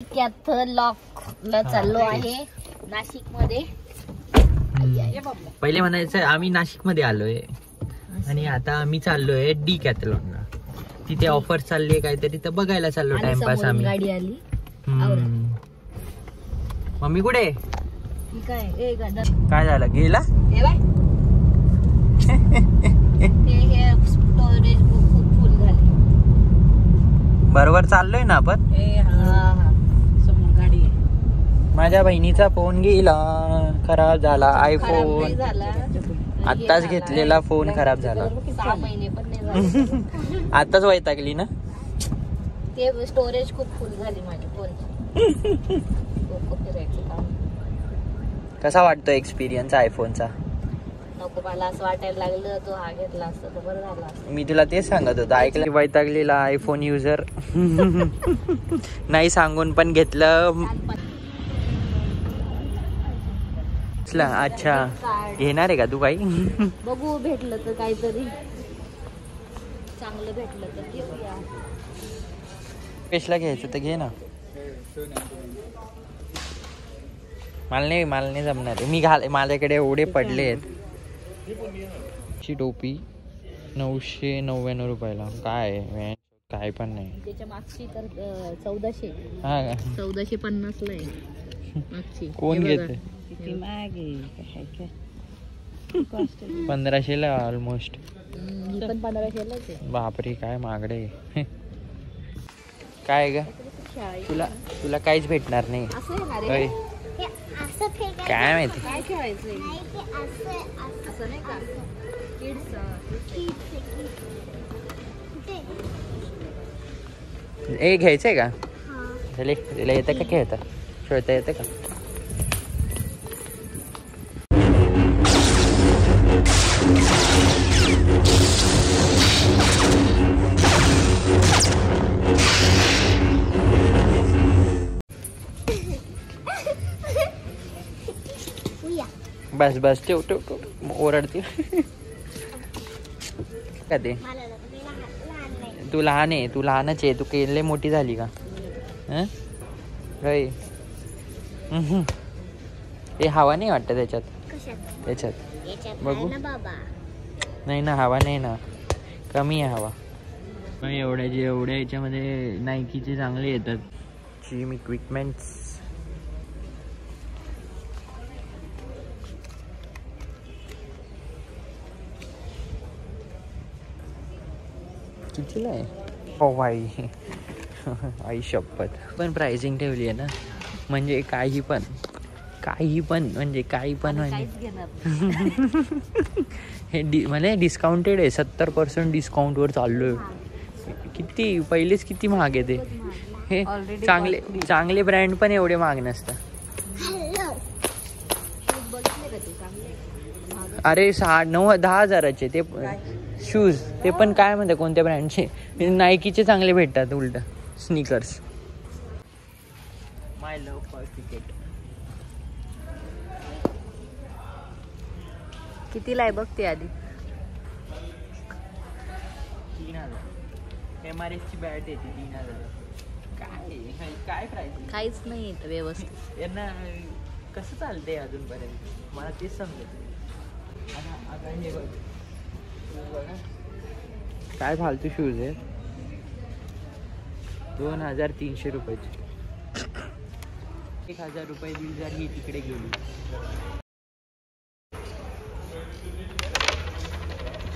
Lock ला चाललो आहे नाशिक मध्ये. पहिले म्हणायचं आम्ही नाशिक मध्ये आलोय आणि आता आम्ही चाललोय डिकॅथलॉनला. तिथे ऑफर चालली आहे काहीतरी तर बघायला चाललो टाइमपास आम्ही. गाडी आली. मम्मी कुठे काय झालं गेला? स्टोरेज खूप फुल झाली. बरोबर चाललोय ना आपण. समोर गाडी. माझ्या बहिणीचा फोन गेला, खराब झाला. आयफोन आत्ताच घेतलेला फोन खराब झाला. 6 महिने पण नाही झाले. आताच वैतागली ना. ते स्टोरेज खूप फुल झाली माझी फोनची. कसा वाटतो एक्सपिरियन्स आयफोनचा? नको, मला असं वाटायला लागलं तो हा घेतला असता तर बरं झालं असतं. मी तुला तेच सांगत होतो. ऐकलं वैतागलेला आयफोन युजर. नाही सांगून पण घेतलं. अच्छा घेणार आहे का तू काही? बघू भेटलं तर काहीतरी चांगलं भेटलं तर घेऊया. पेशला घ्यायचं तर घे ना. मला नाही जमणार. मी माझ्याकडे एवढे पडले आहेत. टोपी 999 रुपयाला. काय पण नाही. त्याच्या मागची तर 1400. हा 1450 ला आहे मागची. कोण घेते? 1500 ला ऑलमोस्ट. ही पण 1500 लाच आहे. बापरे काय महागडे. काय ग तुला काहीच भेटणार नाही. काय माहिती काय खेळायचंय असं नाही का? ए घ्यायचंय का? तिला येतं का खेळता येतं का? बस ठेव ओरडते का ते? तू लहान आहे, तू लहानच आहे. तू केले मोठी झाली का? हे हवा नाही वाटत त्याच्यात बघू. नाही ना हवा नाही ना, कमी आहे हवा. एवढ्या याच्यामध्ये नायकीचे चांगले येतात. Gym equipments. कितीला आहे? हो बाई आई शपथ. पण प्राइसिंग ठेवली आहे ना, म्हणजे काही पण हे म्हणजे डिस्काउंटेड आहे. 70% डिस्काउंटवर चाललोय. किती पहिलेच किती महाग आहे ते. हे चांगले ब्रँड पण एवढे महाग नसतात. अरे 9-10 हजाराचे ते शूज. ते पण काय म्हणते कोणत्या ब्रँडचे? नायकीचे चांगले भेटतात उलट. Sneakers. My love for cricket. कितीला आहे बघ ते आधी. 3000. MRF ची बॅट येते 3000. काय प्राइस? काहीच नाही येत व्यवस्थित. यांना कसं चालतंय अजूनपर्यंत मला तेच समजत. आता हे बघ काय फालतू शूज आहे. 2300 रुपयाचे. 1000 रुपये बिल जर ही तिकडे गेली.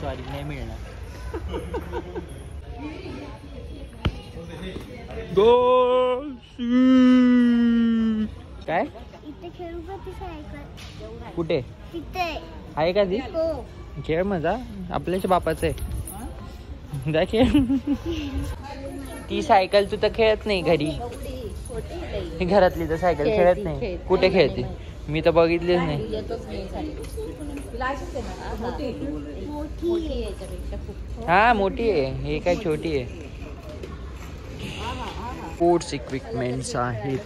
सॉरी नाही मिळणार. काय कुठे आहे का ती? खेळ मजा आपल्याच बापाचं आहे. ती सायकल तू तर खेळत नाही घरी. घरातली तर सायकल खेळत नाही. कुठे खेळते? मी तर बघितलीच नाही. हा मोठी आहे. हे काय छोटी आहे. स्पोर्ट्स इक्विपमेंट्स आहेत.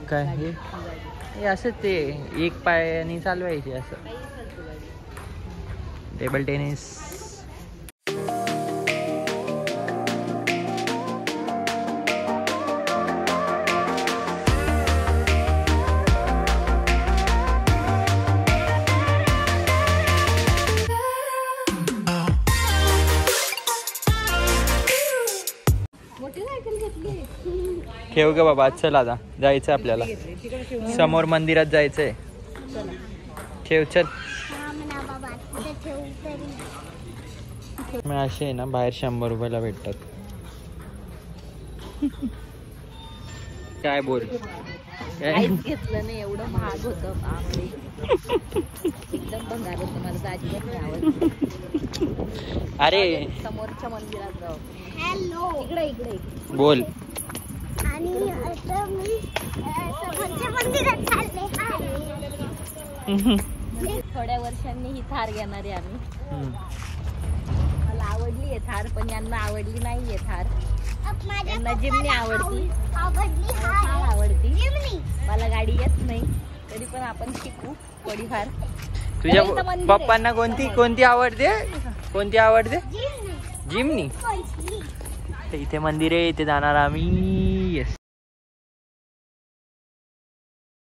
काय हे असं ते एक पायाने चालवायचे असं. Table tennis. ठेव ग बाबा. चल आता जायचं आपल्याला, समोर मंदिरात जायचंय. ठेव चल. मग असे आहे ना बाहेर 100 रुपयाला भेटतात. काय बोल. काहीच घेतलं नाही, एवढं महाग होतं. बापरे. एकदम भंगार होतं. मला तर अजिबात नाही आवडत. अरे समोरच्या मंदिरात जाऊ. हॅलो. इकडे इकडे बोल. आणि आता मी समोरच्या मंदिरात चालले आहे. थोड्या वर्षांनी ही थार घेणार आहे आम्ही. मला आवडली आहे थार, पण यांना आवडली नाहीये थार. यांना जिमनी आवडती, थार आवडती. मला गाडी येत नाही, तरी पण आपण शिकू थोडीफार. तुझ्या पप्पांना कोणती आवडते? जिमनी. इथे मंदिर आहे, इथे जाणार आम्ही.